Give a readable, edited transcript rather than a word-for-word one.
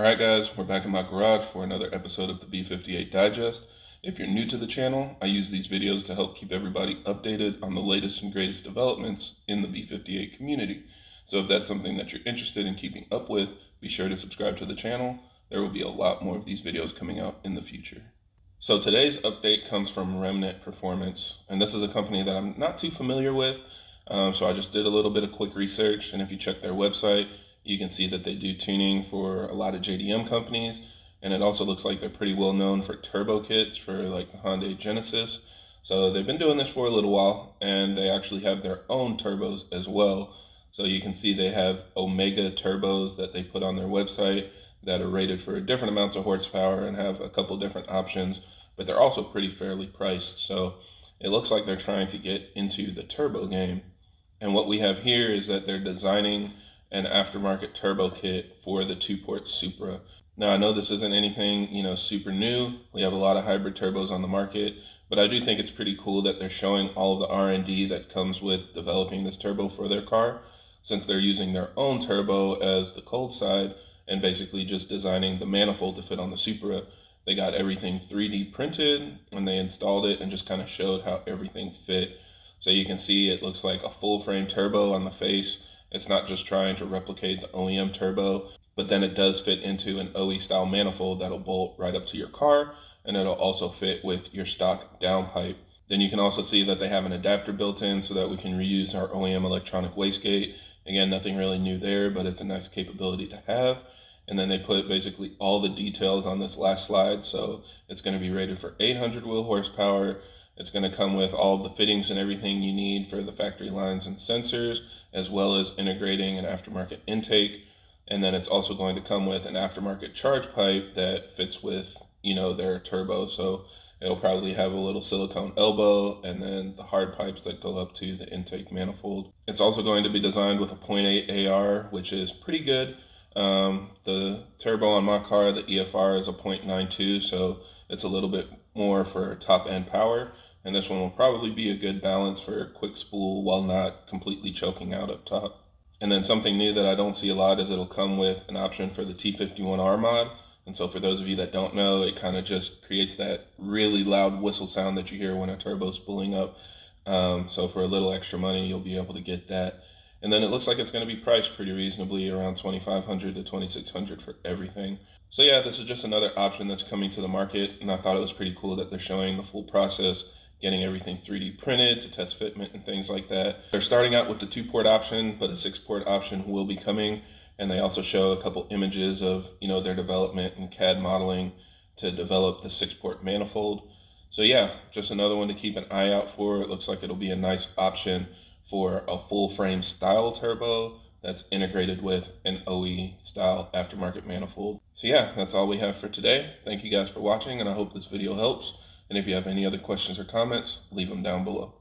Alright guys, we're back in my garage for another episode of the B58 Digest. If you're new to the channel, I use these videos to help keep everybody updated on the latest and greatest developments in the B58 community. So if that's something that you're interested in keeping up with, be sure to subscribe to the channel. There will be a lot more of these videos coming out in the future. So today's update comes from Remnant Performance, and this is a company that I'm not too familiar with, so I just did a little bit of quick research, and if you check their website, you can see that they do tuning for a lot of JDM companies, and it also looks like they're pretty well known for turbo kits for like the Hyundai Genesis. So they've been doing this for a little while, and they actually have their own turbos as well. So you can see they have Omega turbos that they put on their website that are rated for different amounts of horsepower and have a couple different options, but they're also pretty fairly priced. So it looks like they're trying to get into the turbo game. And what we have here is that they're designing an aftermarket turbo kit for the two-port Supra. Now, I know this isn't anything, super new. We have a lot of hybrid turbos on the market, but I do think it's pretty cool that they're showing all of the R&D that comes with developing this turbo for their car, since they're using their own turbo as the cold side and basically just designing the manifold to fit on the Supra. They got everything 3D printed and they installed it and just kind of showed how everything fit. So you can see it looks like a full frame turbo on the face. It's not just trying to replicate the OEM turbo, but then it does fit into an OE style manifold that'll bolt right up to your car, and it'll also fit with your stock downpipe. Then you can also see that they have an adapter built in so that we can reuse our OEM electronic wastegate. Again, nothing really new there, but it's a nice capability to have. And then they put basically all the details on this last slide. So it's going to be rated for 800 wheel horsepower. It's going to come with all the fittings and everything you need for the factory lines and sensors, as well as integrating an aftermarket intake. And then it's also going to come with an aftermarket charge pipe that fits with, their turbo. So it'll probably have a little silicone elbow and then the hard pipes that go up to the intake manifold. It's also going to be designed with a 0.8 AR, which is pretty good. The turbo on my car, the EFR, is a 0.92, so it's a little bit more for top end power. And this one will probably be a good balance for quick spool while not completely choking out up top. And then something new that I don't see a lot is it'll come with an option for the T51R mod. And so for those of you that don't know, it kind of just creates that really loud whistle sound that you hear when a turbo's spooling up. So for a little extra money, you'll be able to get that. And then it looks like it's going to be priced pretty reasonably, around $2,500 to $2,600 for everything. So yeah, this is just another option that's coming to the market, and I thought it was pretty cool that they're showing the full process, getting everything 3D printed to test fitment and things like that. They're starting out with the 2-port option, but a 6-port option will be coming, and they also show a couple images of, their development and CAD modeling to develop the 6-port manifold. So yeah, just another one to keep an eye out for. It looks like it'll be a nice option for a full frame style turbo that's integrated with an OE style aftermarket manifold. So yeah, that's all we have for today. Thank you guys for watching, and I hope this video helps. And if you have any other questions or comments, leave them down below.